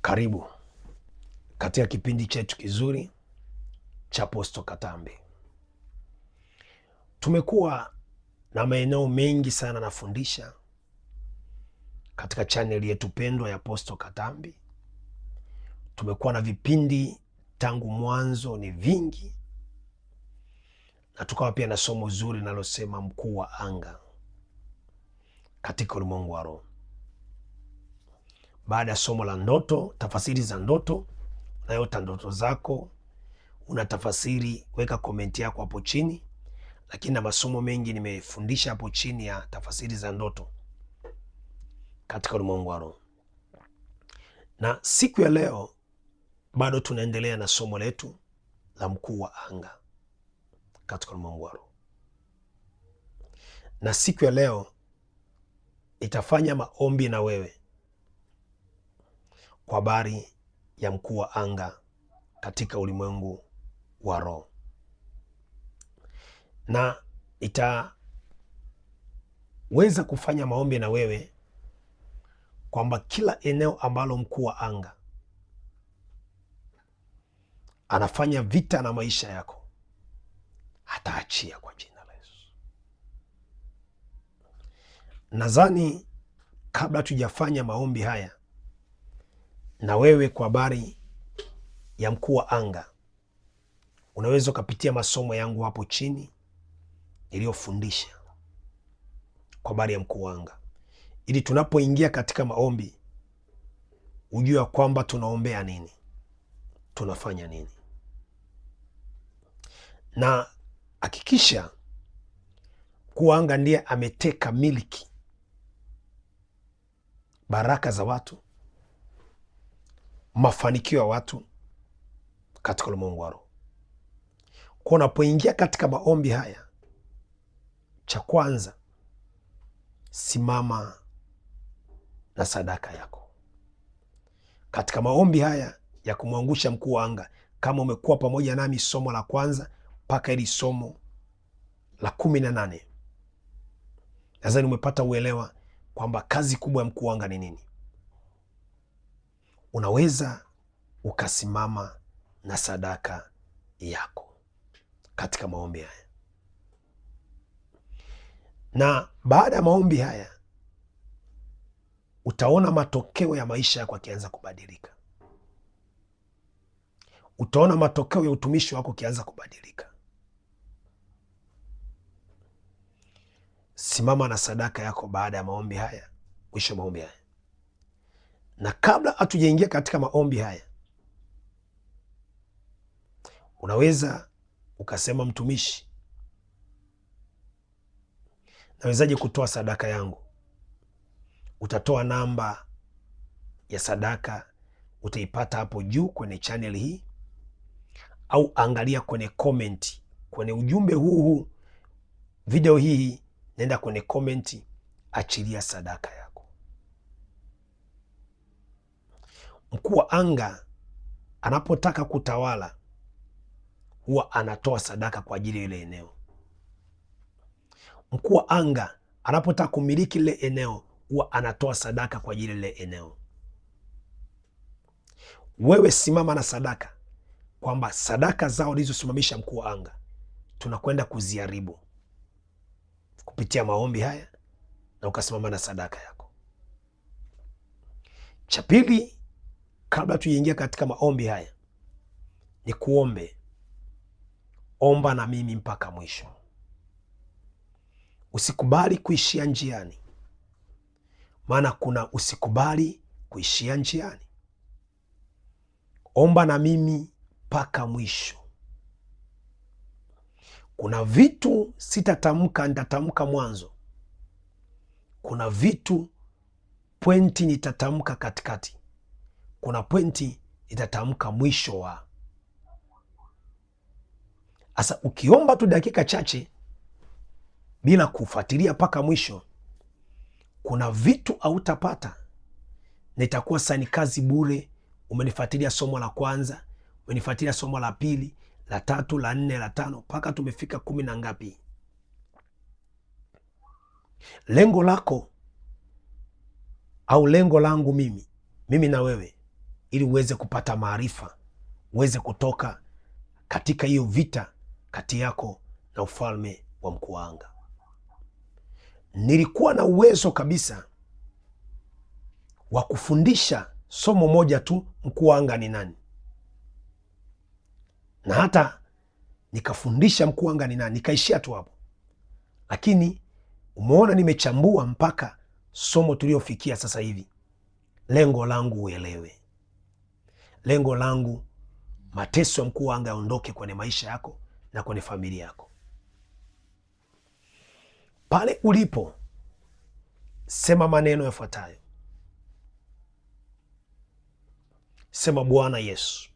Karibu katika kipindi chetu kizuri cha Apostle Katambi. Tumekuwa na maeneo mengi sana nafundisha katika chaneli yetu pendwa ya Apostle Katambi. Tumekuwa na vipindi tangu mwanzo ni vingi, na tukawa pia na somo zuri linalosema mkuu wa anga katika ulimwengu wa roho. Baada ya somo la ndoto, tafasiri za ndoto, unayota ndoto zako, una tafasiri, weka komenti yako hapo chini. Lakini na masomo mengi nimefundisha hapo chini ya tafasiri za ndoto katika ulimwengu wa roho. Na siku ya leo bado tunaendelea na somo letu la mkuu wa anga katika ulimwengu wa roho. Na siku ya leo nitafanya maombi na wewe kwa habari ya mkuu wa anga katika ulimwengu wa roho. Na itaweza kufanya maombi na wewe kwamba kila eneo ambalo mkuu wa anga anafanya vita na maisha yako hataachia kwa jina la Yesu. Nadhani kabla tujafanya maombi haya na wewe kwa habari ya mkuu wa anga, unaweza ukapitia masomo yangu hapo chini niliyofundisha kwa habari ya mkuu wa anga, ili tunapoingia katika maombi ujue kwamba tunaombea nini, tunafanya nini. Na hakikisha mkuu wa anga ndiye ameteka miliki baraka za watu, mafanikio ya watu katika ulimwengu wa roho. Kwa unapoingia katika maombi haya, cha kwanza, simama na sadaka yako katika maombi haya ya kumwangusha mkuu wa anga. Kama umekuwa pamoja nami somo la kwanza mpaka hili somo la 18, nadhani umepata uelewa kwamba kazi kubwa ya mkuu wa anga ni nini. Unaweza ukasimama na sadaka yako katika maombi haya, na baada ya maombi haya utaona matokeo ya maisha yako yakianza kubadilika. Utaona matokeo ya utumishi wako ukianza kubadilika. Simama na sadaka yako baada ya maombi haya, mwisho maombi haya. Na kabla hatujaingia katika maombi haya, unaweza ukasema, mtumishi, nawezaje kutoa sadaka yangu? Utatoa namba ya sadaka, utaipata hapo juu kwenye channel hii, au angalia kwenye comment kwenye ujumbe huu video hii, nenda kwenye comment, achilia sadaka yako. Mkuu wa anga anapotaka kutawala huwa anatoa sadaka kwa ajili ya ile eneo. Mkuu wa anga anapotaka kumiliki ile eneo huwa anatoa sadaka kwa ajili ya ile eneo. Wewe simama na sadaka, kwamba sadaka zao lizosimamisha mkuu wa anga tunakwenda kuziharibu kupitia maombi haya, na ukasimama na sadaka yako. Cha pili, kabla tuingia katika maombi haya, ni kuombe. Omba na mimi mpaka mwisho. Usikubali kuishia njiani, maana kuna usikubali kuishia njiani. Omba na mimi mpaka mwisho. Kuna vitu sitatamka, nitatamka mwanzo. Kuna vitu pointi nitatamka katikati. Kuna pointi nitatamka mwisho wa. Asa ukiomba tu dakika chache bila kufuatilia mpaka mwisho, kuna vitu hautapata, na itakuwa sani kazi bure. Umenifuatilia somo la kwanza, umenifuatilia somo la pili, la tatu, la nne, la tano, mpaka tumefika 10 na ngapi. Lengo lako au lengo langu mimi na wewe ili uweze kupata maarifa, uweze kutoka katika hiyo vita kati yako na ufalme wa mkuu wa anga. Nilikuwa na uwezo kabisa wa kufundisha somo moja tu, mkuu wa anga ni nani, na hata nikafundisha mkuu wa anga ni nani, nikaishia tu hapo. Lakini umeona nimechambua mpaka somo tuliofikia sasa hivi. Lengo langu uelewe, lengo langu mateso ya mkuu wa anga yaondoke kwenye maisha yako na kwenye familia yako. Pale ulipo, sema maneno yafuatayo. Sema, Bwana Yesu,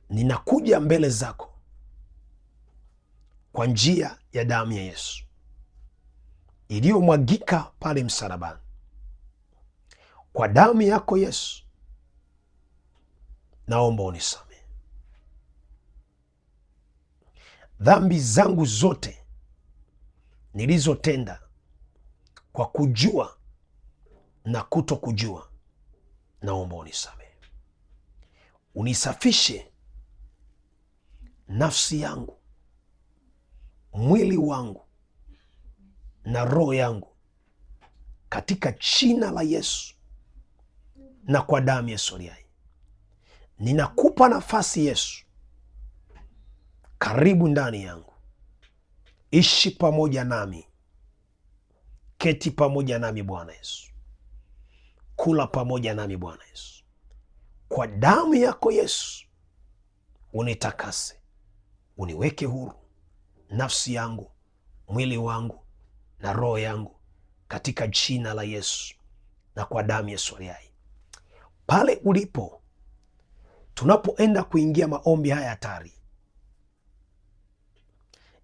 ninakuja mbele zako kwa njia ya damu ya Yesu iliyomwagika pale msalabani. Kwa damu yako Yesu, naomba unisamehe dhambi zangu zote nilizotenda kwa kujua na kuto kujua. Naomba unisamehe, unisafishe nafsi yangu, mwili wangu na roho yangu katika jina la Yesu na kwa damu ya Yesu. Ninakupa nafasi Yesu, karibu ndani yangu, ishi pamoja nami, keti pamoja nami Bwana Yesu, kula pamoja nami Bwana Yesu. Kwa damu yako Yesu unitakase, uniweke huru nafsi yangu, mwili wangu na roho yangu katika jina la Yesu na kwa damu ya Yesu. Pale ulipo, tunapoenda kuingia maombi haya hatari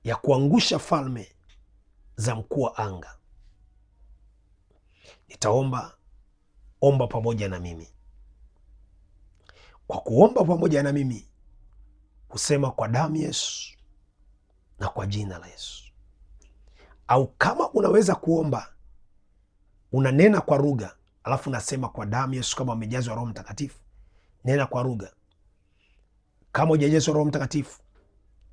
ya kuangusha falme za mkuu wa anga, nitaomba omba pamoja na mimi. Kwa kuomba pamoja na mimi, kusema kwa damu Yesu na kwa jina la Yesu. Au kama unaweza kuomba unanena kwa lugha, alafu nasema kwa damu Yesu. Kama umejazwa Roho Mtakatifu, nena kwa lugha. Kama hujajazwa Roho Mtakatifu,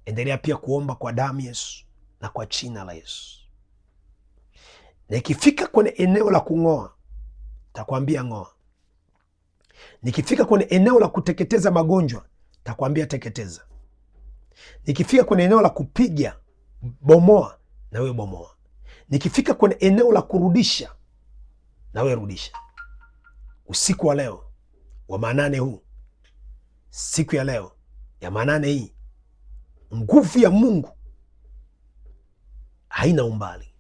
endelea pia kuomba kwa damu Yesu na kwa jina la Yesu. Na ikifika kwenye eneo la kung'oa, takwambia ng'oa. Nikifika kwenye eneo la kuteketeza magonjwa, takwambia teketeza. Nikifika kwenye eneo la kupiga, bomoa, na wewe bomoa. Nikifika kwenye eneo la kurudisha, na wewe rudisha. Usiku wa leo wa manane huu, siku ya leo ya manane hii, nguvu ya Mungu haina umbali,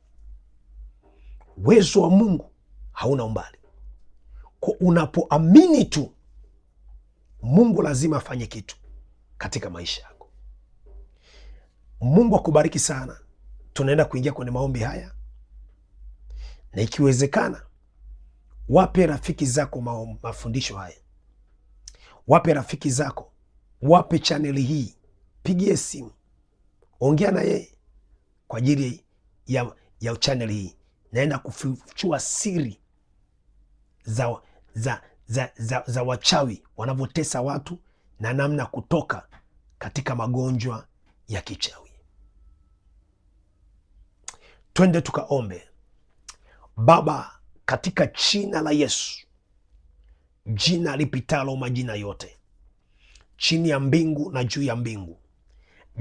uwezo wa Mungu hauna umbali. Kwa unapoamini tu, Mungu lazima afanye kitu katika maisha yako. Mungu akubariki sana. Tunaenda kuingia kwenye maombi haya, na ikiwezekana wape rafiki zako mafundisho haya, wape rafiki zako, wape chaneli hii, pigie simu, ongea na yeye kwa ajili ya chaneli hii. Naenda kufichua siri za wachawi wanavyotesa watu na namna kutoka katika magonjwa ya kichawi. Twende tukaombe. Baba, katika jina la Yesu, jina lipitalo majina yote, chini ya mbingu na juu ya mbingu,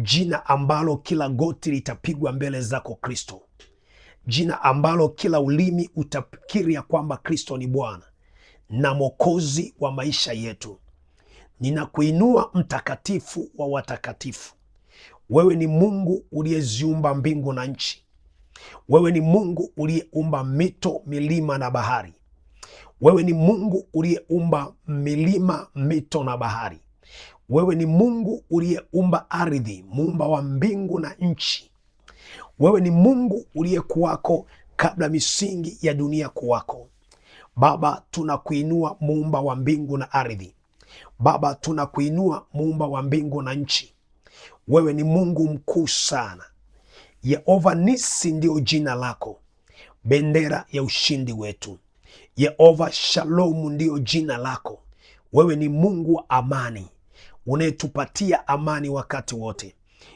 jina ambalo kila goti litapigwa mbele zako Kristo, jina ambalo kila ulimi utakiri ya kwamba Kristo ni Bwana na Mwokozi wa maisha yetu. Ninakuinua mtakatifu wa watakatifu. Wewe ni Mungu uliyeziumba mbingu na nchi. Wewe ni Mungu uliyeumba mito, milima na bahari. Wewe ni Mungu uliyeumba milima, mito na bahari. Wewe ni Mungu uliyeumba ardhi, muumba wa mbingu na nchi. Wewe ni Mungu uliyekuwako kabla misingi ya dunia kuwako. Baba, tunakuinua muumba wa mbingu na ardhi. Baba, tunakuinua muumba wa mbingu na nchi. Wewe ni Mungu mkuu sana. Yehova Nisi ndio jina lako, bendera ya ushindi wetu. Yehova Shalom ndio jina lako, Wewe ni Mungu wa amani, unayetupatia amani wakati wote.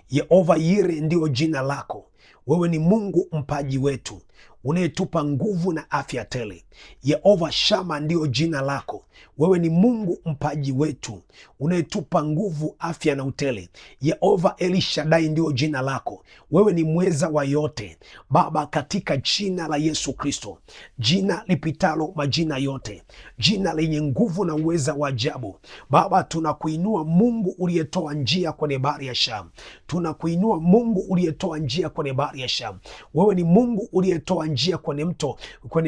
Yehova Yire ndio jina lako. Wewe ni Mungu mpaji wetu, unayetupa nguvu na afya tele. Yehova Shama ndio jina lako. Wewe ni Mungu mpaji wetu, unayetupa nguvu, afya na utele. Yehova Elishadai ndio jina lako. Wewe ni mweza wa yote Baba, katika jina la Yesu Kristo, jina lipitalo majina yote, jina lenye nguvu na uweza wa ajabu. Baba, tunakuinua Mungu uliyetoa njia kwenye bahari ya Shamu. Tunakuinua Mungu uliyetoa njia kwenye bahari ya Shamu. Wewe ni Mungu uliyetoa njia kwenye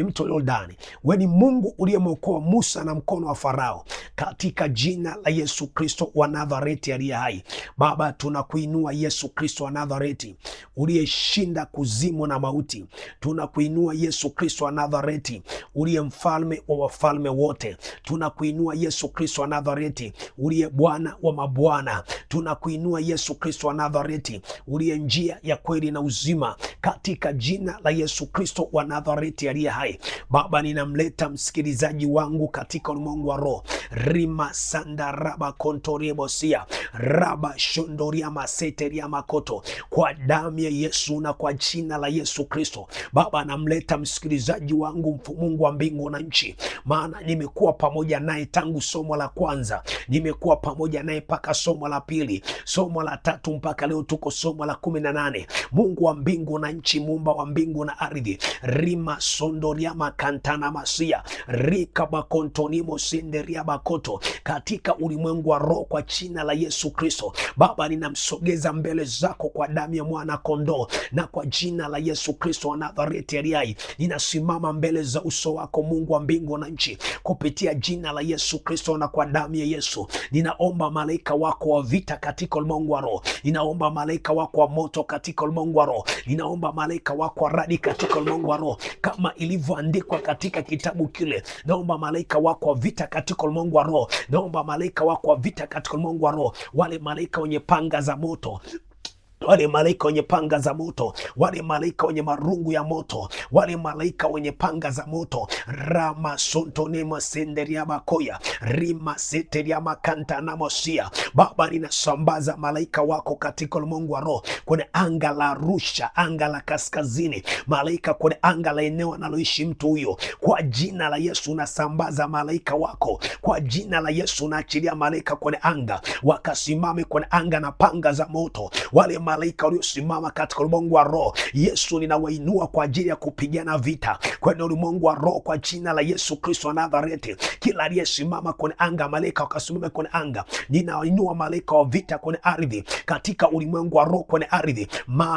mto Yordani. Wewe ni Mungu uliyemwokoa Musa na mkono wa Farao, katika jina la Yesu Kristo wa Nazareti aliye hai. Baba, tunakuinua Yesu Kristo wa Nazareti, uliyeshinda kuzimu na mauti. Tunakuinua Yesu Kristo wa Nazareti, uliye mfalme wa wafalme wote. Tunakuinua Yesu Kristo wa Nazareti, uliye Bwana wa mabwana. Tunakuinua Yesu Kristo wa Nazareti, uliye njia ya kweli na uzima, katika jina la Yesu Kristo wa Nazareti aliye hai. Baba, ninamleta msikilizaji wangu katika ulimwengu wa roho. Rima sanda raba kontoriebosia raba shondoria maseteria makoto, kwa damu ya Yesu na kwa jina la Yesu Kristo. Baba, namleta msikilizaji wangu, Mungu wa mbingu na nchi, maana nimekuwa pamoja naye tangu somo la kwanza, nimekuwa pamoja naye mpaka somo la pili, somo la tatu, mpaka leo tuko somo la 18. Mungu wa mbingu na nchi, muumba wa mbingu na ardhi, rima sondoria makantana masia rika bakontonimo sinderia bakoto, katika ulimwengu wa roho, kwa jina la Yesu Kristo. Baba, ninamsogeza mbele zako kwa damu ya mwana kondoo na kwa jina la Yesu Kristo wa Nazareti aliye hai. Ninasimama mbele za uso wako, Mungu wa mbingu na nchi, kupitia jina la Yesu Kristo na kwa damu ya Yesu. Ninaomba malaika wako wa vita katika ulimwengu wa roho. Ninaomba malaika wako wa moto katika ulimwengu wa roho. Ninaomba malaika wako wa radi katika ulimwengu wa roho, kama ilivyoandikwa katika kitabu kile. Naomba malaika wako wa vita katika ulimwengu wa roho. Naomba malaika wako wa vita katika ulimwengu wa roho, wale malaika wenye panga za moto, wale malaika wenye panga za moto, wale malaika wenye marungu ya moto, wale malaika wenye panga za moto. Rama sontonema senderia makoya rima seteria makanta na mosia. Baba, ninasambaza malaika wako katika ulimwengu wa roho, kwenye anga la Arusha, anga la kaskazini, malaika kwenye anga la eneo analoishi mtu huyo. Kwa jina la Yesu nasambaza malaika wako, kwa jina la Yesu naachilia malaika kwenye anga, wakasimame kwenye anga na panga za moto. Wale malaika waliosimama katika ulimwengu wa roho, Yesu, ninawainua kwa ajili ya kupigana vita kwenye ulimwengu wa roho, kwa jina la Yesu Kristo wa Nazareti. Kila aliyesimama kwenye anga, malaika wakasimama kwenye anga. Ninawainua malaika wa vita kwenye ardhi, katika ulimwengu wa roho kwenye ardhi.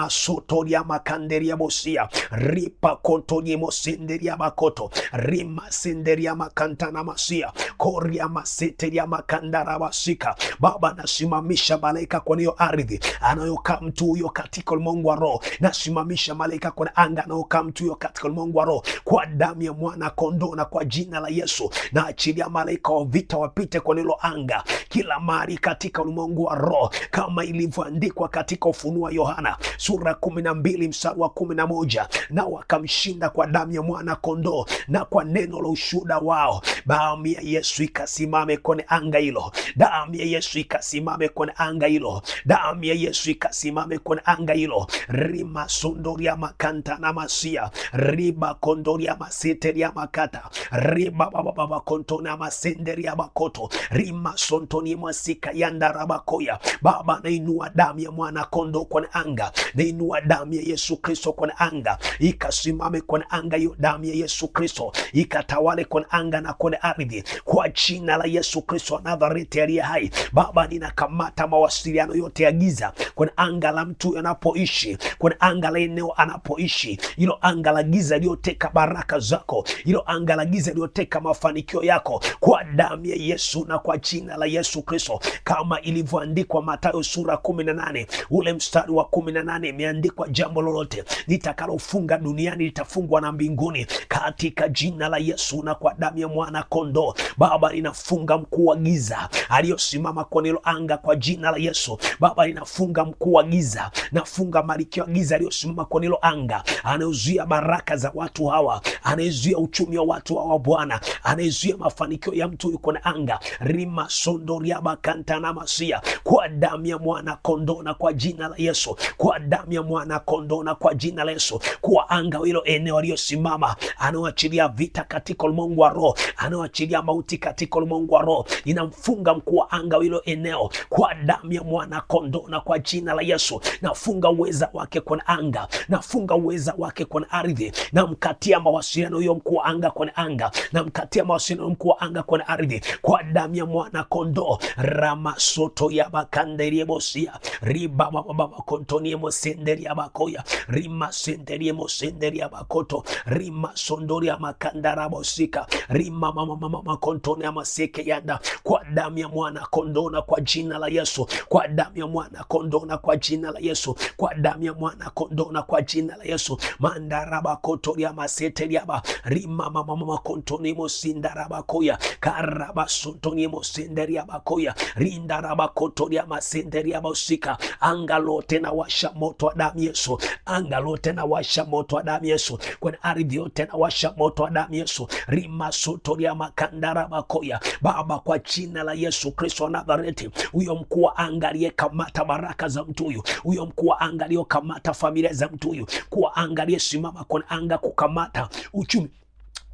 Masotoria makanderia bosia ripa kontonie mosenderia makoto rima senderia makantana masia koria maseteria makandara basika. Baba, nasimamisha malaika kwenye hiyo ardhi anayokaa mtu huyo katika ulimwengu wa roho. Nasimamisha malaika kwenye anga anayokaa mtu huyo katika ulimwengu wa roho, kwa damu ya mwana kondoo na kwa jina la Yesu. Na achilia malaika wa vita wapite kwenye hilo anga kila mahali katika ulimwengu wa roho, kama ilivyoandikwa katika Ufunuo wa Yohana sura 12 mstari wa 11, na wakamshinda kwa damu ya mwana kondoo na kwa neno la ushuhuda wao. Damu ya Yesu ikasimame kwenye anga hilo, damu ya Yesu ikasimame kwenye anga hilo, damu ya Yesu ikasimame kwenye anga hilo. Rima sondoria makanta na masia riba kondoria maseteria makata riba baba kontona masenderia makoto rima sontoni masika yanda rabakoya. Baba, nainua damu ya mwana kondoo kwenye anga, nainua damu ya Yesu Kristo kwenye anga, ikasimame kwenye anga hiyo. Damu ya Yesu Kristo ikatawale kwenye anga na kwenye ardhi, kwa jina la Yesu Kristo wa Nazareti aliye hai. Baba, ninakamata mawasiliano yote ya giza kwenye anga la mtu anapoishi, kwenye anga la eneo anapoishi, hilo anga la giza iliyoteka baraka zako, hilo anga la giza iliyoteka mafanikio yako, kwa damu ya Yesu na kwa jina la Yesu Kristo, kama ilivyoandikwa Mathayo sura 18 ule mstari wa 18, imeandikwa jambo lolote nitakalofunga duniani litafungwa na mbinguni, katika jina la Yesu na kwa damu ya mwana kondoo. Baba, Baba, ninafunga mkuu wa giza aliyosimama kwenye hilo anga kwa jina la Yesu. Baba, ninafunga mkuu wa giza, nafunga malkia wa giza aliyosimama kwenye hilo anga, anayezuia baraka za watu hawa, anayezuia uchumi wa watu hawa Bwana, anayezuia mafanikio ya mtu yuko na anga rima sondoria bakanta na masia, kwa damu ya mwana kondoo na kwa jina la Yesu, kwa damu ya mwana kondoo na kwa jina la Yesu, kwa anga hilo eneo aliyosimama, anaoachilia vita katika ulimwengu wa roho, anaoachilia mauti katika ulimwengu wa roho, ninamfunga mkuu wa anga hilo eneo kwa damu ya mwana kondoo na kwa jina la Yesu. Nafunga uweza wake kwa anga, nafunga uweza wake kwa ardhi, namkatia mawasiliano hiyo mkuu wa anga kwa anga, namkatia mawasiliano mkuu wa anga kwa ardhi kwa damu ya mwana kondoo. Rama soto ya bakanderie bosia riba baba kontonie mosenderi ya bakoya rima senderi mosenderi ya bakoto rima sondori ya makandara bosika rima mama kontone ya maseke yanda kwa damu ya mwana kondoo na kwa jina la Yesu, kwa damu ya mwana kondoo na kwa jina la Yesu, kwa damu ya mwana kondoo na kwa jina la Yesu. Mandaraba kotoria masete yaba rima mama kontone mosindaraba koya karaba sontoni mosenderi ya bakoya rindaraba kotoria masenderi ya bosika. Anga lote na washa moto wa damu Yesu, anga lote na washa moto wa damu Yesu, kwa ardhi yote na washa moto wa damu Yesu. Rima sotoria makandara bakoya Baba, kwa jina la Yesu Kristo wa Nazareti, huyo mkuu wa anga aliyekamata baraka za mtu huyu, huyo mkuu wa anga aliyokamata familia za mtu huyu, kwa anga aliyesimama kwa anga kukamata uchumi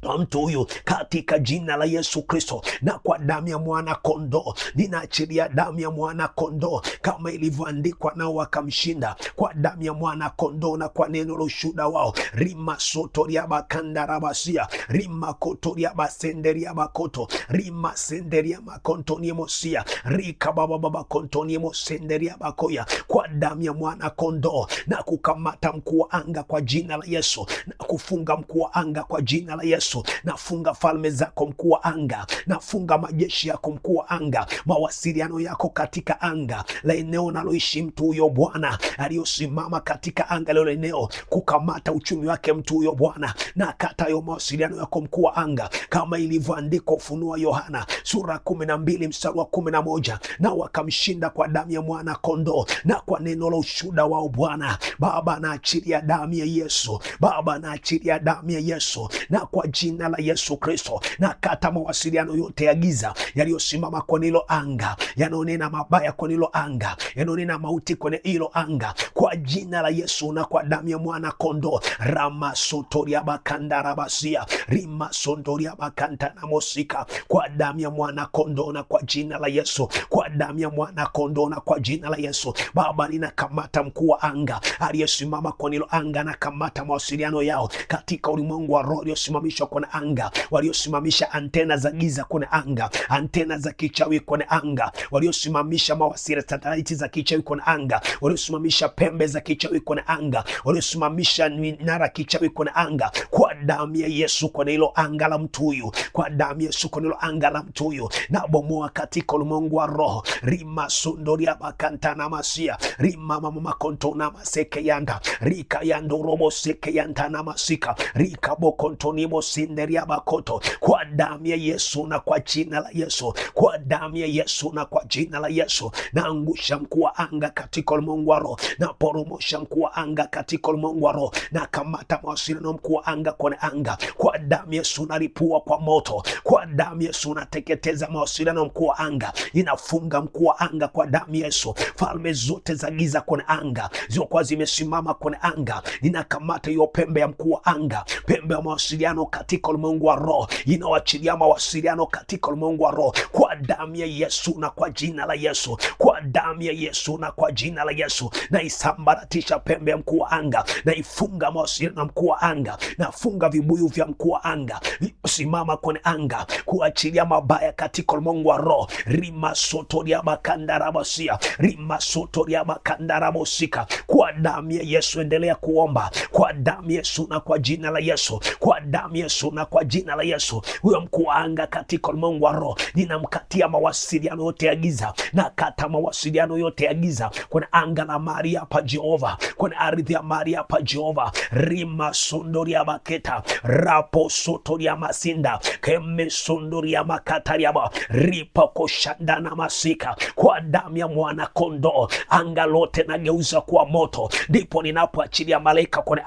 wa mtu huyu, katika jina la Yesu Kristo na kwa damu ya mwana kondoo, ninaachilia damu ya mwana kondoo kama ilivyoandikwa, nao wakamshinda kwa damu ya mwana kondoo na kwa neno la ushuhuda wao. Rima sotoria bakandara basia rima kotoria basenderia bakoto rima senderia makontonie mosia rika baba kontonie mosenderia bakoya, kwa damu ya mwana kondoo na kukamata mkuu wa anga kwa jina la Yesu, na kufunga mkuu wa anga kwa jina la Yesu. Nafunga falme zako mkuu wa anga, nafunga majeshi yako mkuu wa anga, mawasiliano yako katika anga la eneo naloishi mtu huyo Bwana, aliyosimama katika anga la eneo kukamata uchumi wake mtu huyo Bwana, na katayo mawasiliano yako mkuu wa anga kama ilivyoandikwa Ufunuo Yohana sura 12 mstari wa 11, na wakamshinda kwa damu ya mwana kondoo na kwa neno la ushuhuda wao Bwana. Baba, naachilia damu ya Yesu, Baba, naachilia damu ya Yesu, na kwa jina la Yesu Kristo na kata mawasiliano yote ya giza yaliyosimama kwenye hilo anga, yanonena mabaya kwenye hilo anga, yanonena mauti kwenye hilo anga, kwa jina la Yesu na kwa damu ya mwana kondoo. Rama sotoria bakandara basia rima sondoria bakantana mosika, kwa damu ya mwana kondoo na kwa jina la Yesu, kwa damu ya mwana kondoo na kwa jina la Yesu. Baba, ninakamata mkuu wa anga aliyesimama kwenye hilo anga, na kamata mawasiliano yao katika ulimwengu wa roho, waliosimamisha kwenye anga, waliosimamisha antena za giza kwenye anga, antena za kichawi kwenye anga, waliosimamisha mawasiliano satellite za kichawi kwenye anga, waliosimamisha pembe za kichawi kwenye anga, waliosimamisha minara kichawi kwenye anga, kwa damu ya Yesu kwenye hilo anga la mtu huyu, kwa damu ya Yesu kwenye hilo anga la mtu huyu, na bomoa katika ulimwengu wa roho. Rima sundoria bakantana masia rima mama kontona maseke yanda rika yando robo seke yanda na masika rika bokontoni mosinderia bakoto, kwa damu ya Yesu na kwa jina la Yesu, kwa damu ya Yesu na kwa jina la Yesu. Naangusha mkuu wa anga katika ulimwengu wa roho, na poromosha mkuu wa anga katika ulimwengu wa roho, na kamata mawasiliano mkuu wa anga kwenye anga, kwa damu ya Yesu nalipua kwa moto, kwa damu ya Yesu nateketeza mawasiliano mkuu wa anga, inafunga mkuu wa anga kwa damu ya Yesu. Falme zote za giza kwenye anga zilizokuwa zimesimama kwenye anga, ninakamata hiyo pembe ya mkuu wa anga, pembe ya mawasiliano katika ulimwengu wa roho, inawachilia mawasiliano katika ulimwengu wa roho, kwa damu ya Yesu na kwa jina la Yesu, kwa damu ya Yesu na kwa jina la Yesu. Na isambaratisha pembe ya mkuu wa anga, na ifunga mawasiliano mkuu wa anga, nafunga vibuyu vya mkuu wa anga simama kwenye anga, kuachilia mabaya katika ulimwengu wa roho. Rima sotoria makandara basia rima sotoria makandara bosika, kwa damu ya Yesu. Endelea kuomba kwa damu ya Yesu na kwa jina la Yesu, kwa damu Yesu na kwa jina la Yesu. Huyo mkuu wa anga katika ulimwengu wa roho, ninamkatia mawasiliano yote ya giza, na kata mawasiliano yote ya giza kwenye anga la mahali hapa Jehova, kwenye ardhi ya mahali hapa Jehova. Rima sondoria maketa rapo sotoria masinda keme sondoria makataria ripa koshandana masika, kwa damu ya mwana kondoo anga lote nageuza kuwa moto. Ndipo ninapoachilia malaika kwenye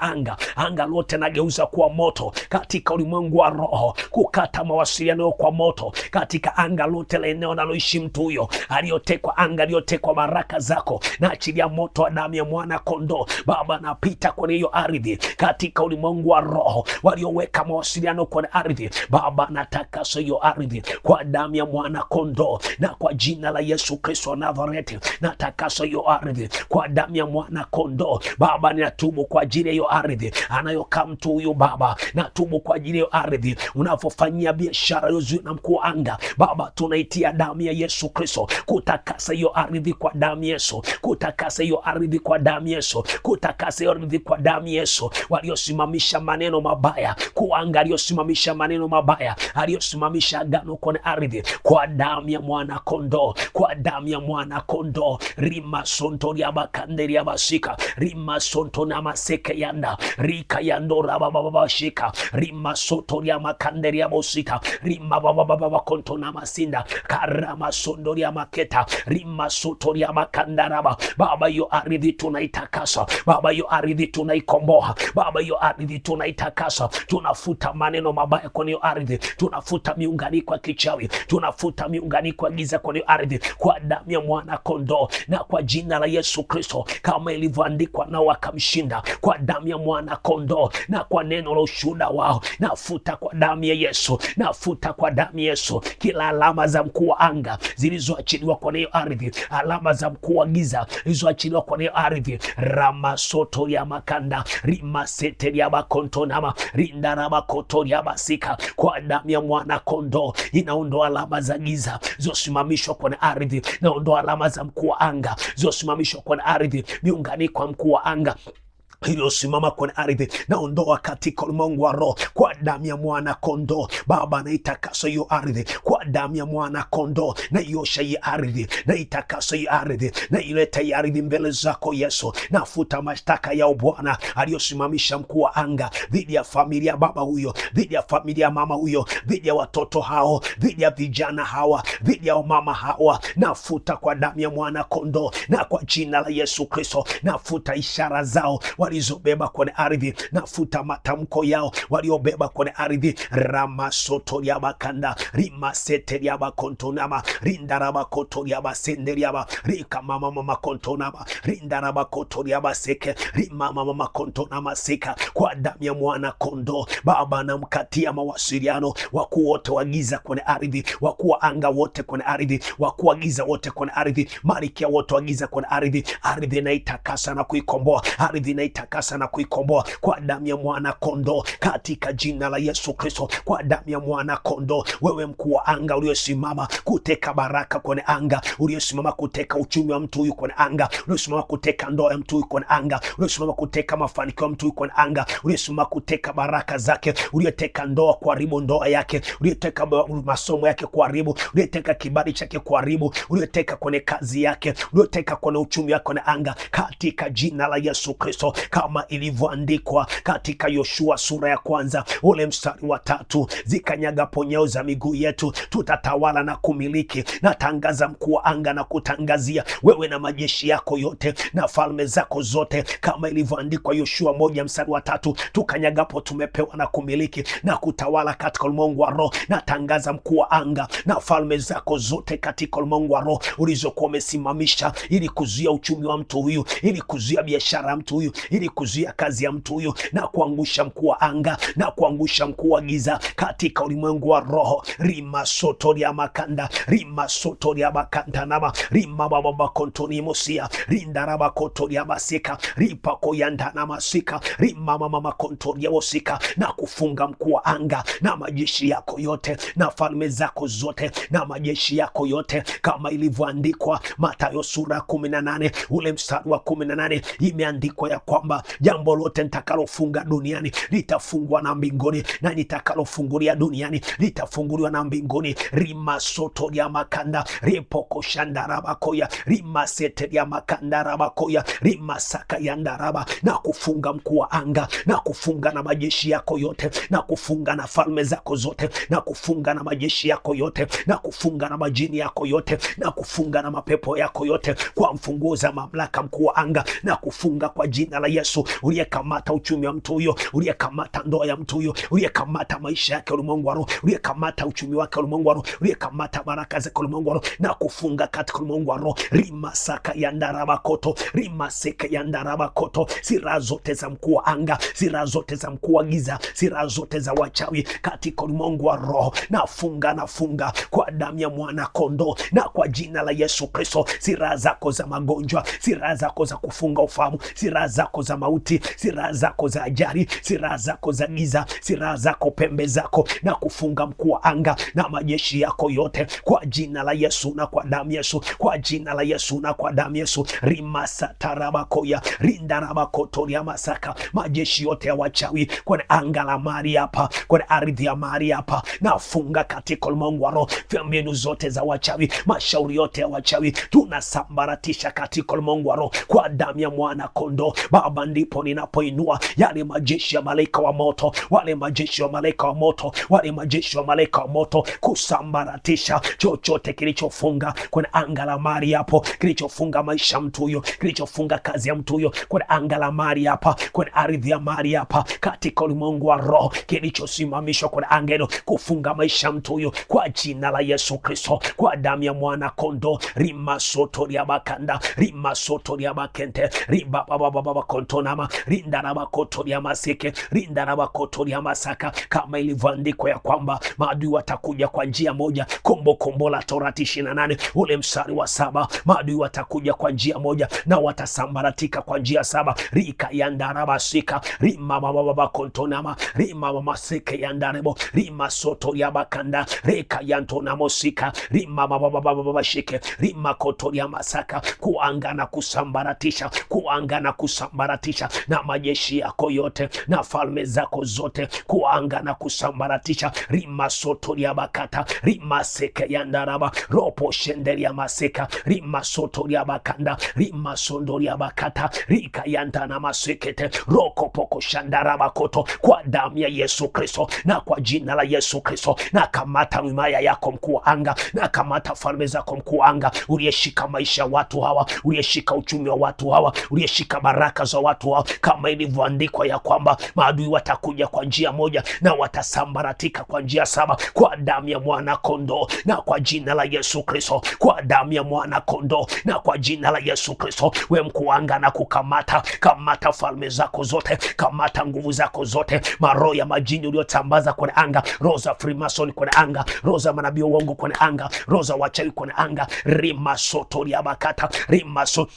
anga lote nageuza kuwa moto katika ulimwengu wa roho, kukata mawasiliano kwa moto katika anga lote la eneo analoishi mtu huyo aliyotekwa, anga aliyotekwa baraka zako, na achilia moto wa damu ya mwana kondoo. Baba, napita kwenye hiyo ardhi katika ulimwengu wa roho, walioweka mawasiliano kwenye ardhi Baba, natakasa hiyo ardhi kwa damu ya mwana kondoo, na kwa jina la Yesu Kristo wa Nazareti natakasa hiyo ardhi kwa damu ya mwana kondoo. Baba, ninatubu kwa ajili ya hiyo ardhi anayokaa mtu huyu Baba, natubu kwa ajili ya ardhi unavyofanyia biashara yozu na mkuu anga Baba, tunaitia damu ya Yesu Kristo kutakasa hiyo ardhi kwa damu Yesu, kutakasa hiyo ardhi kwa damu Yesu, kutakasa hiyo ardhi kwa damu Yesu. Waliosimamisha maneno mabaya, kuanga aliyosimamisha maneno mabaya, aliyosimamisha agano kwenye ardhi, kwa damu ya mwana kondoo, kwa damu ya mwana kondoo. Rima sontoria bakanderia basika, rima sontona maseke yanda rika yandora baba shika, rima sotoria makanderia bosika, rima baba kontona masinda karama sondoria maketa, rima sotoria makandaraba. Baba, hiyo ardhi tunaitakasa Baba, hiyo ardhi tunaikomboa Baba, hiyo ardhi tunaitakasa, tunafuta maneno mabaya kwenye hiyo ardhi, tunafuta miunganiko ya kichawi, tunafuta miunganiko ya giza kwenye hiyo ardhi kwa damu ya mwana kondoo, na kwa jina la Yesu Kristo, kama ilivyoandikwa nao wakamshinda, kwa damu ya mwana kondoo na kwa neno la ushuhuda wao, nafuta kwa damu ya Yesu, nafuta kwa damu ya Yesu kila alama za mkuu wa anga zilizoachiliwa kwenye hiyo ardhi, alama za mkuu wa giza zilizoachiliwa kwenye hiyo ardhi. Ramasoto ya makanda rimasete ya bakontonama rindaraba koto ya basika, kwa damu ya mwana kondoo inaondoa alama za giza zilizosimamishwa kwenye ardhi, inaondoa alama za mkuu wa anga zilizosimamishwa kwenye ardhi, miunganiko ya mkuu wa anga iliyosimama kwenye ardhi naondoa katika ulimwengu wa roho kwa damu ya mwana kondoo. Baba, naitakasa hiyo ardhi kwa damu ya mwana kondoo, na iosha hii ardhi, na itakasa hii ardhi, na ileta hii ardhi mbele zako Yesu. Nafuta mashtaka ya Bwana aliyosimamisha mkuu wa anga dhidi ya familia baba huyo, dhidi ya familia mama huyo, dhidi ya watoto hao, dhidi ya vijana hawa, dhidi ya mama hawa. Nafuta kwa damu ya mwana kondoo, na kwa jina la Yesu Kristo nafuta ishara zao walizobeba kwenye ardhi, nafuta matamko yao waliobeba kwenye ardhi. Ramasoto ya bakanda rimasete ya bakontonama rindaraba koto ya basenderi ya rika mama mama kontonama rindaraba koto ya baseke rimama mama kontonama seka, kwa damu ya mwana kondoo. Baba, namkatia mawasiliano wakuu wote wa giza kwenye ardhi, wakuu wa anga wote kwenye ardhi, wakuu wa giza wote kwenye ardhi, malikia wote wa giza kwenye ardhi. Ardhi naitakasa na kuikomboa, ardhi naitakasa na kuikomboa kwa damu ya mwana kondoo, katika jina la Yesu Kristo, kwa damu ya mwana kondoo. Wewe mkuu wa anga uliosimama kuteka baraka kwenye anga, uliosimama kuteka uchumi wa mtu huyu kwenye anga, uliosimama kuteka ndoa ya mtu huyu kwenye anga, uliosimama kuteka mafanikio ya mtu huyu kwenye anga, uliosimama kuteka baraka zake, ulioteka ndoa kuharibu ndoa yake, ulioteka masomo yake kuharibu, ulioteka kibali chake kuharibu, ulioteka kwenye kazi yake, ulioteka kwenye uchumi wake kwenye anga, katika jina la Yesu Kristo, kama ilivyoandikwa katika Yoshua sura ya 1 ule mstari wa 3, zikanyaga ponyeo za miguu yetu, tutatawala na kumiliki. Natangaza mkuu wa anga na kutangazia wewe na majeshi yako yote na falme zako zote, kama ilivyoandikwa Yoshua 1 mstari wa 3, tukanyagapo tumepewa na kumiliki na kutawala katika ulimwengu wa roho. Natangaza mkuu wa anga na falme zako zote katika ulimwengu wa roho ulizokuwa umesimamisha ili kuzuia uchumi wa mtu huyu, ili kuzuia biashara ya mtu huyu, ili kuzuia kazi ya mtu huyu, na kuangusha mkuu wa anga na kuangusha mkuu wa giza katika ulimwengu wa roho. Rima soto ya makanda rima soto ya makanda nama rima baba kontoni mosia rinda raba koto ya masika ripa koyanda na masika rima mama kontoni ya mosika, na kufunga mkuu wa anga na majeshi yako yote na falme zako zote na majeshi yako yote, kama ilivyoandikwa Mathayo sura 18 ule mstari wa 18, imeandikwa ya kwamba kwamba jambo lote nitakalofunga duniani litafungwa na mbinguni, na nitakalofungulia duniani litafunguliwa na mbinguni. Rima soto ya makanda ripoko shandarabakoya rima sete ya makanda rabakoya rima saka yandaraba, na kufunga mkuu wa anga, na kufunga na majeshi yako yote, na kufunga na falme zako zote, na kufunga na majeshi yako yote, na kufunga na majini yako yote, na kufunga na mapepo yako yote kwa mfunguo za mamlaka, mkuu wa anga, na kufunga kwa jina la Yesu. Uliyekamata uchumi wa mtu huyo, uliyekamata ndoa ya mtu huyo, uliyekamata maisha yake ulimwengu wa roho, uliyekamata uchumi wake ulimwengu wa roho, uliyekamata baraka zake ulimwengu wa roho, na kufunga katika ulimwengu wa roho. Rima saka yandarabakoto rima seka yandarabakoto, silaha zote za mkuu wa anga, silaha zote za mkuu wa giza, silaha zote za wachawi katika ulimwengu wa roho, nafunga kwa damu ya mwana kondoo na kwa jina la Yesu Kristo. Silaha zako za magonjwa, silaha zako za kufunga ufahamu, silaha zako za mauti, silaha zako za ajali, silaha zako za giza, silaha zako pembe zako, na kufunga mkuu wa anga na majeshi yako yote kwa jina la Yesu na kwa damu Yesu, kwa jina la Yesu na kwa damu Yesu. Rimasa tarabakoya rindarabakotoria masaka, majeshi yote ya wachawi kwenye anga la mahali hapa, kwenye ardhi ya mahali hapa, nafunga katika ulimwengu wa roho. Mbinu zote za wachawi, mashauri yote ya wachawi tunasambaratisha katika ulimwengu wa roho kwa damu ya mwana kondoo. Baba, ndipo ninapoinua yale majeshi ya malaika wa moto, wale majeshi wa malaika wa moto, wale majeshi wa malaika wa moto, kusambaratisha chochote kilichofunga kwenye anga la mahali hapo, kilichofunga maisha mtu huyo, kilichofunga kazi ya mtu huyo kwenye anga la mahali hapa, kwenye ardhi ya mahali hapa, katika ulimwengu wa roho, kilichosimamishwa kwenye anga hilo kufunga maisha mtu huyo kwa jina la Yesu Kristo, kwa damu ya mwana kondoo. Rima soto ya bakanda rima soto ya bakente riba baba kontonama rinda na bakoto ya masike rinda na bakoto ya masaka, kama ilivyoandikwa ya kwamba maadui watakuja kwa njia moja. Kombo la Torati 28 ule mstari wa 7, maadui watakuja kwa njia moja na watasambaratika kwa njia 7. Rika yandaraba sika rima baba kontonama rima masike yandarebo rima soto ya bakanda reka yantona mosika rima baba shike rima koto ya masaka, kuanga na kusambaratisha, kuanga na kusambaratisha na majeshi yako yote na falme zako zote, kuanga na kusambaratisha. Rima soto ya bakata rima seke yandaraba ropo shenderi ya masika rima soto ya bakanda rima sondo ya bakata rika yantana masekete roko poko shandaraba koto, kwa damu ya Yesu Kristo na kwa jina la Yesu Kristo, na kamata himaya yako mkuu wa anga, na kamata falme zako mkuu wa anga, uliyeshika maisha watu hawa, uliyeshika uchumi wa watu hawa, uliyeshika baraka za watu hawa, kama ilivyoandikwa ya kwamba maadui watakuja kwa njia moja na watasambaratika kwa njia 7, kwa damu ya mwana kondoo na kwa jina la Yesu Kristo, kwa damu ya mwana kondoo na kwa jina la Yesu Kristo. We mkuu wa anga, na kukamata, kamata falme zako zote, kamata nguvu zako zote, maroho ya majini uliotambaza kwenye anga, roho za Freemason kwenye anga, roho za manabii wa uongo kwenye anga, roho za wachawi kwenye anga, rima soto ya bakata rima soto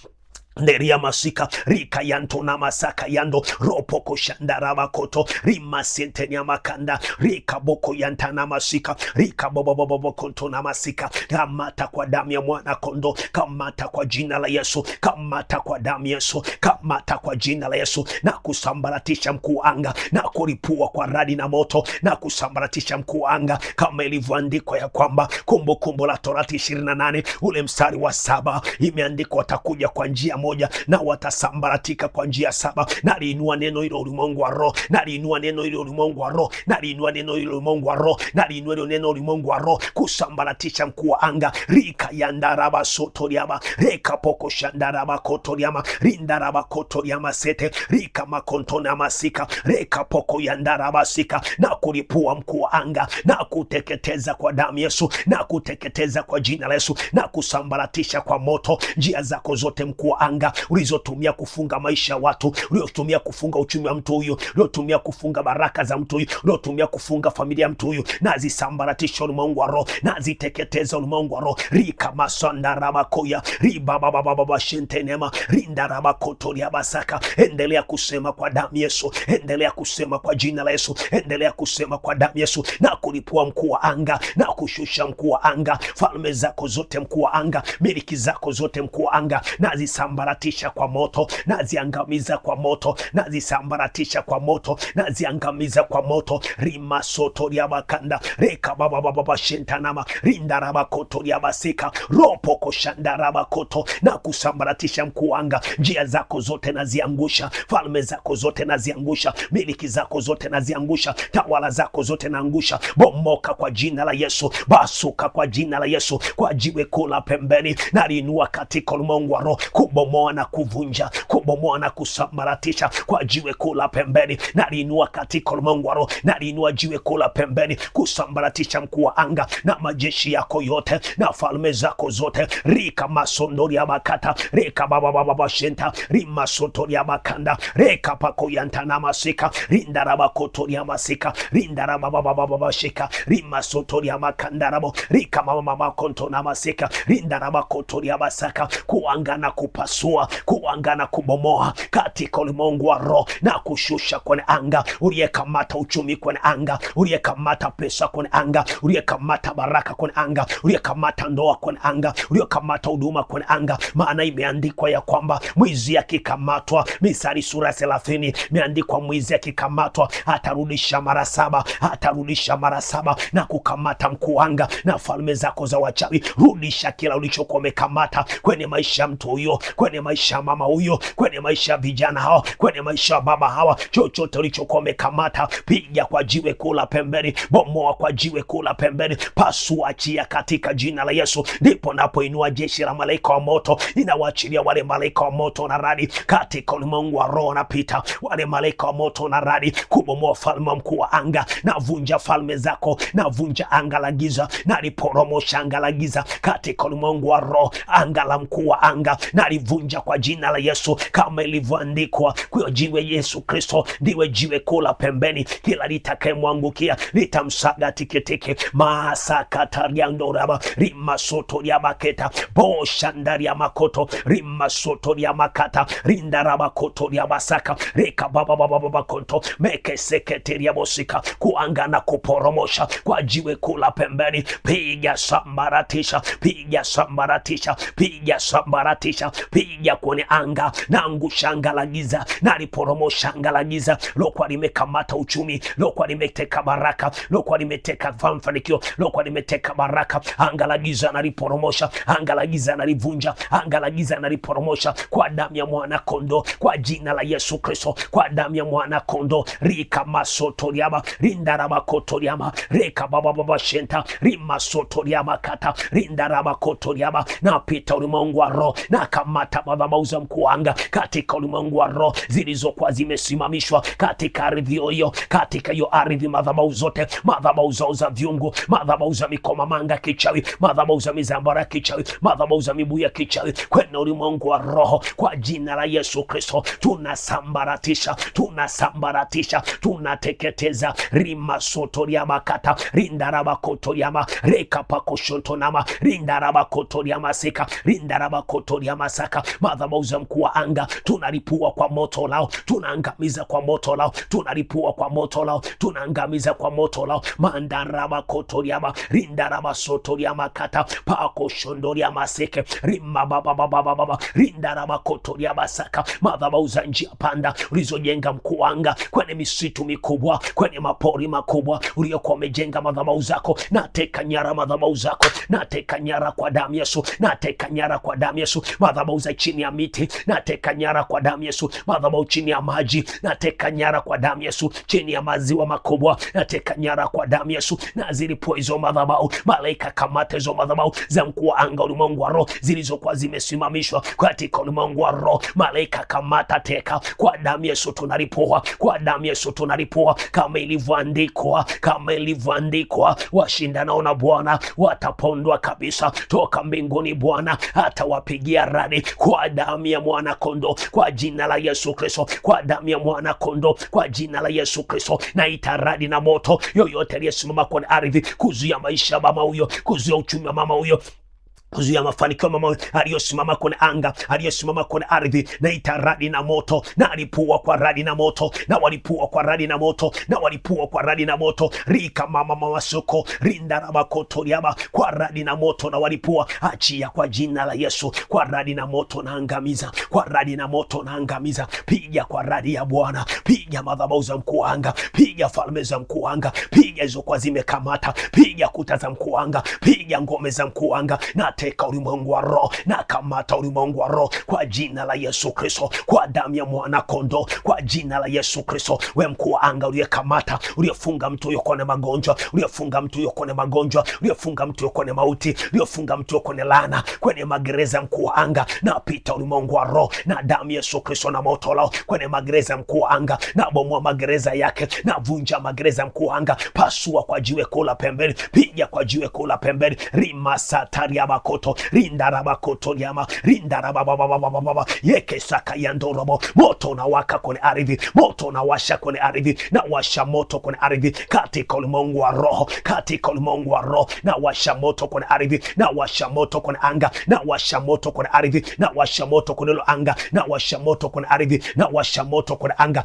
Neria masika rika yanto na masaka yando ropoko shandaraba koto rima sentenya makanda rika boko yantana masika rika bobo konto na masika. Kamata kwa damu ya mwana kondo, kamata kwa jina la Yesu, kamata kwa damu Yesu, kamata kwa jina la Yesu, na kusambaratisha mkuu anga, na kulipua kwa radi na moto, na kusambaratisha mkuu anga, kama ilivyoandikwa ya kwamba Kumbukumbu la Torati 28 ule mstari wa 7 imeandikwa watakuja kwa njia moja na watasambaratika kwa njia 7. Naliinua neno hilo ulimwengu wa roho, naliinua neno hilo ulimwengu wa roho, naliinua neno hilo ulimwengu wa roho, naliinua hilo neno ulimwengu wa roho, kusambaratisha mkuu wa anga. Rika yandaraba sotoriama reka poko shandaraba kotoriama rindaraba kotoriama sete rika makontona masika reka poko yandaraba sika, na kulipua mkuu wa anga, na kuteketeza kwa damu Yesu, na kuteketeza kwa jina la Yesu, na kusambaratisha kwa moto njia zako zote mkuu wa anga, ulizotumia kufunga maisha ya watu, uliotumia kufunga uchumi wa mtu huyu, uliotumia kufunga baraka za mtu huyu, uliotumia kufunga familia ya mtu huyu, na zisambaratisha ulimwengu wa roho, na ziteketeza ulimwengu wa roho. Rika masanda rabakoya riba baba shentenema rinda rabakotoria basaka. Endelea kusema kwa damu Yesu, endelea kusema kwa jina la Yesu, endelea kusema kwa damu Yesu, na kulipua mkuu wa anga, na kushusha mkuu wa anga, falme zako zote mkuu wa anga, miliki zako zote mkuu wa anga, na zisambaratisha nazisambaratisha kwa moto, naziangamiza kwa moto, nazisambaratisha kwa moto, naziangamiza kwa moto. Rima soto ya bakanda reka baba baba shentanama rindaraba koto ya basika ropo koshandaraba koto, na kusambaratisha mkuu wa anga. Njia zako zote naziangusha, falme zako zote naziangusha, miliki zako zote naziangusha, tawala zako zote naangusha. Bomoka kwa jina la Yesu, basuka kwa jina la Yesu. Kwa jiwe kula pembeni nalinua katika ulimwengu wa roho, kubomoa na kuvunja, kubomoa na kusambaratisha. Kwa jiwe kula pembeni nalinua katika ulimwengu wa roho, nalinua jiwe kula pembeni kusambaratisha mkuu wa anga na majeshi yako yote na falme zako zote. Rika masondori ya makata reka baba baba shenta rima sotori ya makanda reka pako yantana masika rindaraba kotori ya masika rindaraba baba baba shika rima sotori ya makanda rabo rika mama konto na masika rindaraba kotori ya basaka. Kuanga na kupasua, kuanga na kubomoa katika ulimwengu wa roho na kushusha kwenye anga. Uliyekamata uchumi kwenye anga, uliyekamata pesa kwenye anga, uliyekamata baraka kwenye anga, uliyekamata ndoa kwenye anga, uliyekamata huduma kwenye anga. Maana imeandikwa ya kwamba mwizi akikamatwa, Misali sura 30 imeandikwa mwizi akikamatwa atarudisha mara 7, atarudisha mara 7 na kukamata mkuu anga na falme zako za wachawi. Rudisha kila ulichokuwa umekamata kwenye maisha ya mtu huyo, kwenye maisha ya mama huyo, kwenye maisha ya vijana hawa, kwenye maisha ya baba hawa. Chochote ulichokuwa umekamata, piga kwa jiwe kula pembeni, bomoa kwa jiwe kula pembeni, pasua, achia katika jina la Yesu. Ndipo napoinua jeshi la malaika wa moto, inawaachilia wale malaika wa moto na radi katika ulimwengu wa roho. Napita wale malaika wa moto na radi kubomoa falme mkuu wa anga. Navunja falme zako, navunja anga la giza, naliporomosha anga la giza katika ulimwengu wa roho. Anga la mkuu wa anga nalivunja kwa jina la Yesu, kama ilivyoandikwa kwa jiwe Yesu Kristo ndiwe jiwe kula pembeni, kila litakayemwangukia litamsaga tikitiki. Masakatariandoraba rima soto ya baketa boshandari ya makoto rima soto ya makata rindaraba koto ya basaka reka baba baba konto meke seketeri ya bosika. Kuanga na kuporomosha kwa jiwe kula pembeni, piga sambaratisha, piga sambaratisha, piga sambaratisha, piga kwenye anga na angusha anga la giza, na liporomosha anga la giza lokwa limekamata uchumi, lokwa limeteka baraka, lokwa limeteka mafanikio, lokwa limeteka baraka. Anga la giza na liporomosha, anga la giza na livunja, anga la giza na liporomosha kwa damu ya mwana kondo, kwa jina la Yesu Kristo, kwa damu ya mwana kondo. Rika masoto liama rindaraba koto liama reka baba baba shenta rima soto liama kata rindaraba koto liama. Na pita ulimwengu wa roho na kamata madhabahu za mkuu anga katika ulimwengu wa roho zilizokuwa zimesimamishwa katika ardhi hiyo, katika hiyo ardhi, madhabahu zote, madhabahu zao za viungu, madhabahu za mikomamanga kichawi, madhabahu za mizambara kichawi, madhabahu za mibuya kichawi kwenye ulimwengu wa roho, kwa jina la Yesu Kristo tunasambaratisha, tunasambaratisha, tunateketeza. Rima soto ya makata rindaraba koto yama reka pako shonto nama rindaraba koto ya masika rindaraba koto ya masaka. Madhabahu za mkuu wa anga tunalipua kwa moto lao, tunaangamiza kwa moto lao, tunalipua kwa moto lao, tunaangamiza kwa moto lao. Mandaraba koto yama rindaraba soto ya makata pako shondo ya masike rima baba baba baba rindaraba koto ya basaka. Madhabahu za njia panda ulizojenga mkuu wa anga kwenye misitu mikubwa, kwenye mapori makubwa uliokuwa umejenga madhabahu zako, nateka nyara madhabahu zako, nateka nyara kwa damu Yesu, nateka nyara kwa damu Yesu. Madhabahu za chini ya miti nateka nyara kwa damu Yesu, madhabahu chini ya maji nateka nyara kwa damu Yesu, chini ya maziwa makubwa nateka nyara kwa damu Yesu. Na zilipua hizo madhabahu, malaika kamata hizo madhabahu za mkuu wa anga ulimwengu wa roho zilizokuwa zimesimamishwa katika ulimwengu wa roho. Malaika kamata, teka kwa damu Yesu, tunalipua kwa damu Yesu, tunalipua kama ilivyoandikwa, kama ilivyoandikwa, washindanao na Bwana watapondwa kabisa toka mbinguni. Bwana atawapigia radi kwa damu ya mwana kondo, kwa jina la Yesu Kristo, kwa damu ya mwana kondo, kwa jina la Yesu Kristo. Na itaradi na moto yoyote aliyesimama kwenye ardhi kuzuia maisha ya mama huyo, kuzuia uchumi wa mama huyo, kuzuia mafanikio mama aliyosimama kwenye anga, aliyosimama kwenye ardhi, na itaradi na moto, na alipua kwa radi na moto, na walipua kwa radi na moto, na walipua kwa radi na moto, rika mama soko rinda na makoto yaba kwa radi na moto, na walipua. Achia kwa jina la Yesu, kwa radi na moto na angamiza, kwa radi na moto na angamiza. Piga kwa radi ya Bwana, piga madhabahu za mkuu wa anga, piga falme za mkuu wa anga, piga hizo kwa zimekamata, piga kuta za mkuu wa anga, piga ngome za mkuu wa anga, na teka ulimwengu wa roho, na kamata ulimwengu wa roho kwa jina la Yesu Kristo, kwa damu ya mwana kondoo, kwa jina la Yesu Kristo. We mkuu wa anga uliyekamata, uliyefunga mtu yuko na magonjwa, uliyefunga mtu yuko na magonjwa, uliyefunga mtu yuko na mauti, uliyefunga mtu yuko na laana kwenye magereza mkuu wa anga, na pita ulimwengu wa roho na damu ya Yesu Kristo na moto lao kwenye magereza mkuu wa anga, na bomoa magereza yake, na vunja magereza mkuu wa anga, pasua kwa jiwe kula pembeni, piga kwa jiwe kula pembeni, rima satari ya makoto, rinda rabakoto nyama, rinda rababababababa, yeke saka yandorobo. Moto unawaka kwenye ardhi, moto unawasha kwenye ardhi, na washa moto kwenye ardhi katika ulimwengu wa roho, katika ulimwengu wa roho, na washa moto kwenye ardhi, na washa moto kwenye anga, na washa moto kwenye ardhi, na washa moto kwenye anga, na washa moto kwenye ardhi, na washa moto kwenye anga.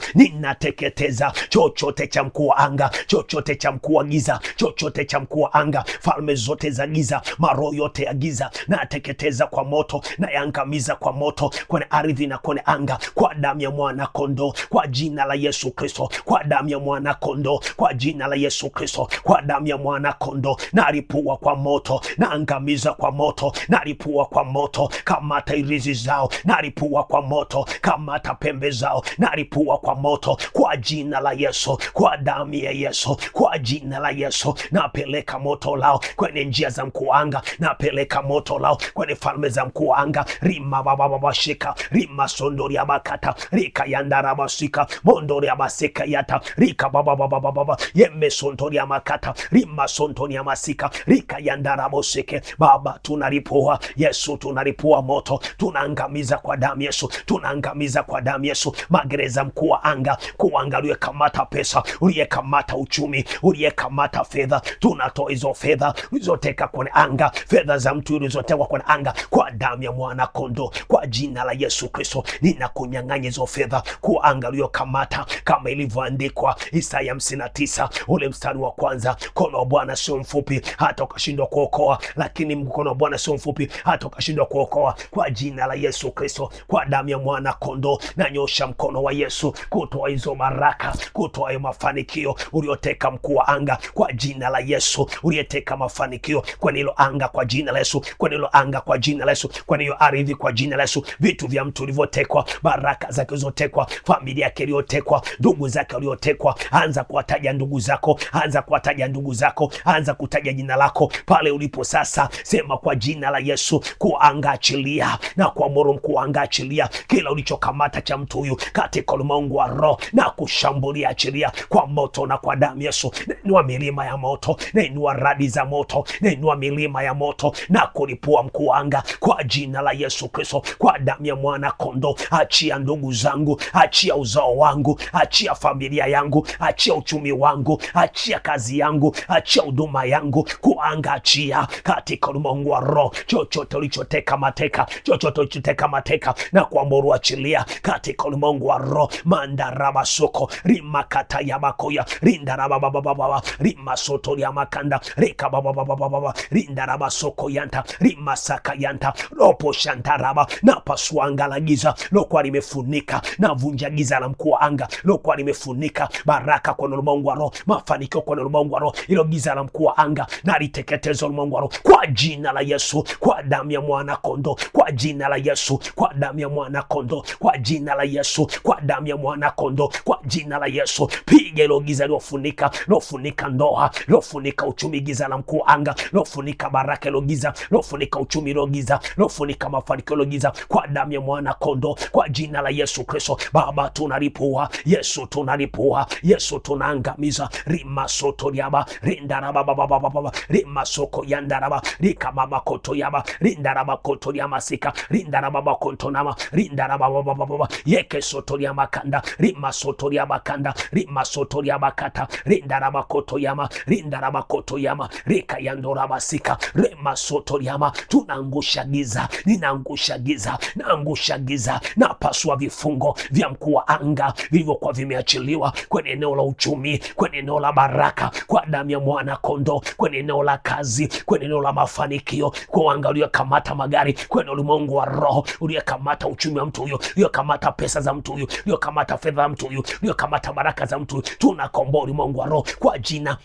Ninateketeza chochote cha mkuu wa anga, chochote cha mkuu wa giza, chochote cha mkuu wa anga, falme zote za giza, maroho yote ya giza, na teketeza kwa moto, na yangamiza kwa moto kwenye ardhi na kwenye anga, kwa damu ya mwana kondoo, kwa jina la Yesu Kristo, kwa damu ya mwana kondoo, kwa jina la Yesu Kristo, kwa damu ya mwana kondoo. Na alipua kwa moto, na angamiza kwa moto, na alipua kwa moto, kamata irizi zao, na alipua kwa moto, kamata pembe zao, na alipua kwa moto, kwa jina la Yesu, kwa damu ya Yesu, kwa jina la Yesu. Napeleka moto lao kwenye njia za mkuu anga, napeleka moto lao kwenye falme za mkuu anga, rima bababashika, rima sondori ya makata, rika yandara basika, mondori ya masika yata, rika bababababa, yeme sondori ya makata, rima sondori ya masika, rika yandara bosike. Baba tunalipua Yesu, tunalipua moto, tunaangamiza kwa damu Yesu, tunaangamiza kwa damu Yesu magereza mkuu wa anga, kuanga uliyekamata pesa, uliyekamata uchumi, uliyekamata fedha, tunatoa hizo fedha ulizoteka kwenye anga, fedha za mtu ulizotekwa kwenye anga, kwa damu ya mwana kondoo, kwa jina la Yesu Kristo. Ninakunyang'anya hizo fedha kuanga uliyokamata, kama ilivyoandikwa Isaya 59 ule mstari wa kwanza, mkono wa Bwana sio mfupi hata ukashindwa kuokoa, lakini mkono wa Bwana sio mfupi hata ukashindwa kuokoa. Kwa jina la Yesu Kristo, kwa damu ya mwana kondoo, na nyosha mkono wa Yesu kutoa hizo baraka, kutoa hayo mafanikio ulioteka mkuu wa anga, kwa jina la Yesu. Uliyeteka mafanikio kwenye hilo anga, kwa jina la Yesu, kwenye hilo anga, kwa jina la Yesu, kwenye hiyo ardhi, kwa jina la Yesu. Vitu vya mtu ulivyotekwa, baraka zake zilizotekwa, familia yake iliyotekwa, ndugu zake waliotekwa, anza kuwataja ndugu zako, anza kuwataja ndugu zako, anza kutaja jina lako pale ulipo sasa. Sema kwa jina la Yesu, kuanga achilia, na kuamuru mkuu anga achilia kila ulichokamata cha mtu huyu katika ulimwengu wa roho, na kushambulia, achilia kwa moto na kwa damu Yesu. Nainua milima ya moto, nainua radi za moto, nainua milima ya moto na kulipua mkuu anga kwa jina la Yesu Kristo, kwa damu ya mwana kondoo. Achia ndugu zangu, achia uzao wangu, achia familia yangu, achia uchumi wangu, achia kazi yangu, achia huduma yangu, kuanga achia katika ulimwengu wa roho. Chochote ulichoteka mateka, chochote ulichoteka mateka, na kuamuru achilia katika ulimwengu wa roho. Mandaraba soko rima kata ya makoya, rinda rababababa, rima soto ya makanda, rika bababababa, rinda raba soko yanta, rima saka yanta, ropo shantaraba. Na pasuanga la giza lokuwa limefunika, na vunja giza la mkuu wa anga lokuwa limefunika baraka kwa ulimwengu wa roho, mafanikio kwa ulimwengu wa roho. Ilo giza la mkuu wa anga na liteketeza ulimwengu wa roho kwa jina la Yesu, kwa damu ya mwana kondoo, kwa jina la Yesu, kwa damu ya mwana kondoo, kwa jina la Yesu, kwa damu ya mwana kondoo, kwa jina la Yesu. Piga ilo giza lofunika, lofunika ndoa, lofunika uchumi, giza la mkuu wa anga lofunika baraka, ilo giza lofunika uchumi, ilo giza lofunika mafanikio, ilo giza, kwa damu ya mwana kondoo, kwa jina la Yesu Kristo. Baba tunalipua Yesu, tunalipua Yesu, tunaangamiza rima soto yaba, rinda raba baba, rima soko yanda raba, rika mama koto yaba, rinda raba koto yama sika, rinda raba baba koto nama, rinda raba baba, yeke soto yama kanda, rima soto yama kanda, rima soto yama kata, rinda raba koto yama, rinda raba koto yama, rika yando raba sika, rima soto kotoriama, tunaangusha giza, ninaangusha giza, naangusha giza, napasua vifungo vya mkuu wa anga vilivyokuwa vimeachiliwa kwenye eneo la uchumi, kwenye eneo la baraka, kwa damu ya mwana kondoo, kwenye eneo la kazi, kwenye eneo la mafanikio, kwa wanga uliokamata magari, kwenye ulimwengu wa roho, uliokamata uchumi wa mtu huyo, uliokamata pesa za mtu huyo, uliokamata fedha za mtu huyo, uliokamata baraka za mtu huyo, tunakomboa ulimwengu wa roho kwa jina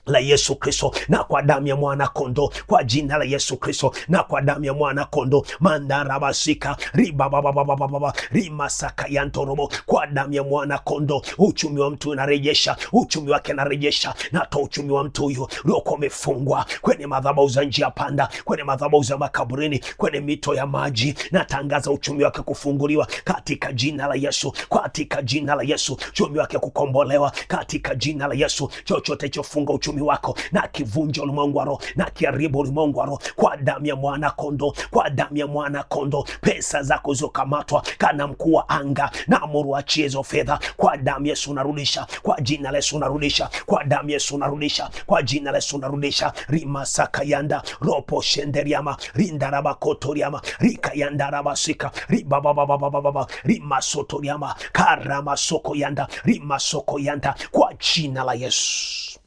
la Yesu Kristo na kwa damu ya mwana kondo, kwa jina la Yesu Kristo na kwa damu ya mwana kondo. Mandarabasika ribabababababa rimasaka yantorobo, kwa damu ya mwana kondo uchumi wa mtu unarejesha, uchumi wake narejesha, na toa uchumi wa mtu huyo uliokuwa umefungwa kwenye madhabahu za njia panda, kwenye madhabahu za makaburini, kwenye mito ya maji, natangaza uchumi wake kufunguliwa katika jina la Yesu, katika jina la Yesu, uchumi wake kukombolewa katika jina la Yesu. Chochote chofunga uchumi wako na kivunja ulimwengu wa roho, na kiharibu ulimwengu wa roho kwa damu ya mwana kondo, kwa damu ya mwana kondo. Pesa zako zilizokamatwa kana mkuu wa anga, na amuru achie hizo fedha kwa damu ya Yesu, narudisha kwa jina la Yesu, narudisha kwa damu ya Yesu, narudisha kwa jina la Yesu, narudisha. Rima sakayanda ropo shenderiama rindaraba kotoriama rikayandaraba sika ribabababababa rima sotoriama karama soko yanda rima soko yanda, kwa jina la Yesu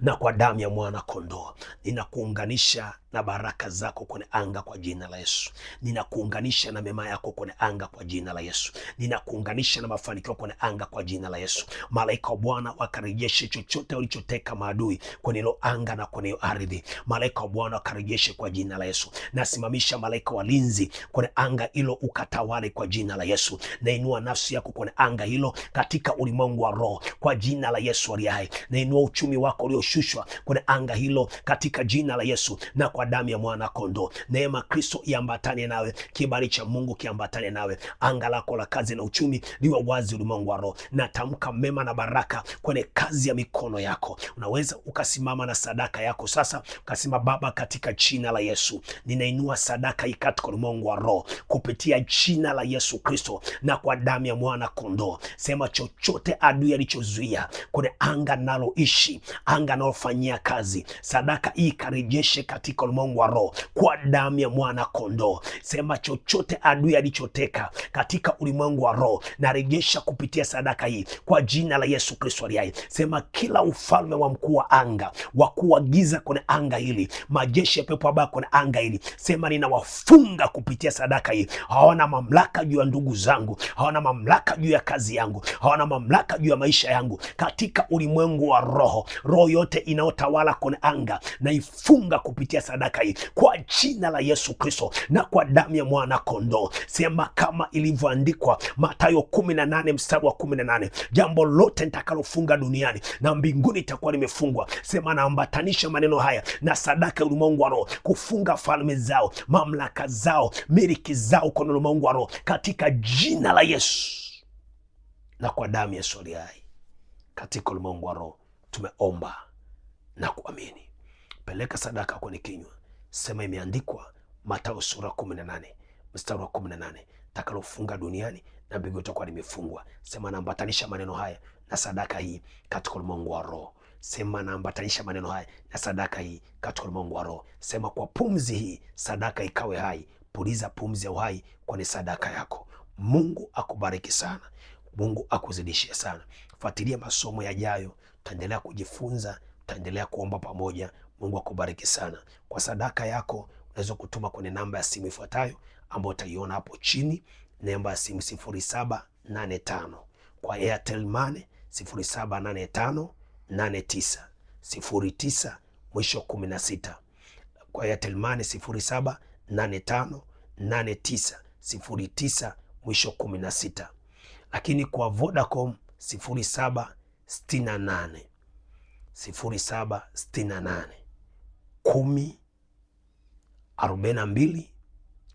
na kwa damu ya mwana kondoo. Ninakuunganisha na baraka zako kwenye anga kwa jina la Yesu. Ninakuunganisha na mema yako kwenye anga kwa jina la Yesu. Ninakuunganisha na mafanikio kwenye anga kwa jina la Yesu. Malaika wa Bwana wakarejeshe chochote walichoteka maadui kwenye hilo anga na kwenye ardhi. Malaika wa Bwana wakarejeshe kwa jina la Yesu. Nasimamisha malaika walinzi kwenye anga hilo, ukatawale kwa jina la Yesu. Nainua nafsi yako kwenye anga hilo katika ulimwengu wa roho kwa jina la Yesu aliye hai. Nainua uchumi wako ulioshushwa kwenye anga hilo katika jina la Yesu na kwa damu ya mwana kondoo. Neema Kristo iambatane nawe, kibali cha Mungu kiambatane nawe. Anga lako la kazi na uchumi liwe wazi ulimwengu wa roho. Natamka mema na baraka kwenye kazi ya mikono yako. Unaweza ukasimama na sadaka yako sasa, ukasema Baba, katika jina la Yesu ninainua sadaka hii katika ulimwengu wa roho kupitia jina la Yesu Kristo na kwa damu ya mwana kondoo. Sema chochote adui alichozuia kwenye anga naloishi, anga nalofanyia kazi, sadaka hii karejeshe katika ulimwengu wa roho kwa damu ya mwana kondoo. Sema chochote adui alichoteka katika ulimwengu wa roho narejesha kupitia sadaka hii kwa jina la Yesu Kristo aliye hai. Sema kila ufalme wa mkuu wa anga, wakuu wa giza kwenye anga hili, majeshi ya pepo wabaya kwenye anga hili, sema ninawafunga kupitia sadaka hii. Hawana mamlaka juu ya ndugu zangu, hawana mamlaka juu ya kazi yangu, hawana mamlaka juu ya maisha yangu katika ulimwengu wa roho. Roho yote inayotawala kwenye anga naifunga kupitia sadaka hii kwa jina la Yesu Kristo na kwa damu ya mwana kondoo. Sema kama ilivyoandikwa Mathayo 18 mstari wa 18, jambo lote nitakalofunga duniani na mbinguni itakuwa limefungwa. Sema naambatanisha maneno haya na sadaka ya ulimwengu wa roho, kufunga falme zao, mamlaka zao, miliki zao kwa ulimwengu wa roho katika jina la Yesu na kwa damu ya Yesu aliye hai. Katika ulimwengu wa roho tumeomba na kuamini. Peleka sadaka kwenye kinywa, sema imeandikwa Mathayo sura 18 mstari wa 18, takalofunga duniani na mbinguni itakuwa limefungwa. Sema naambatanisha maneno haya na sadaka hii katika ulimwengu wa roho. Sema naambatanisha maneno haya na sadaka hii katika ulimwengu wa roho. Sema kwa pumzi hii sadaka ikawe hai. Puliza pumzi ya uhai kwenye sadaka yako. Mungu akubariki sana. Mungu akuzidishie sana. Fuatilia masomo yajayo, taendelea kujifunza, taendelea kuomba pamoja. Mungu akubariki sana. Kwa sadaka yako unaweza kutuma kwenye namba ya simu ifuatayo ambayo utaiona hapo chini, namba ya simu 0785. Kwa Airtel Money 0785 89 09 mwisho 16. Kwa Airtel Money 0785 89 09 mwisho 16. Lakini kwa Vodacom 0768 0768 10 42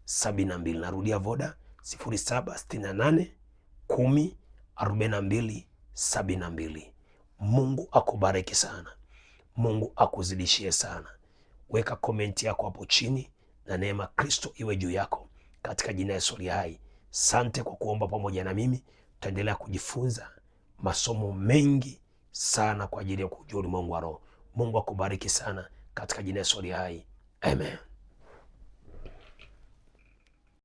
72. Narudia Voda 0768 10 42 72. Mungu akubariki sana. Mungu akuzidishie sana. Weka komenti yako hapo chini na neema Kristo iwe juu yako katika jina la Yesu aliye hai. Sante kwa kuomba pamoja na mimi. Tutaendelea kujifunza masomo mengi sana kwa ajili ya kujua ulimwengu wa roho. Mungu akubariki sana katika jina la Yesu aliye hai. Amen.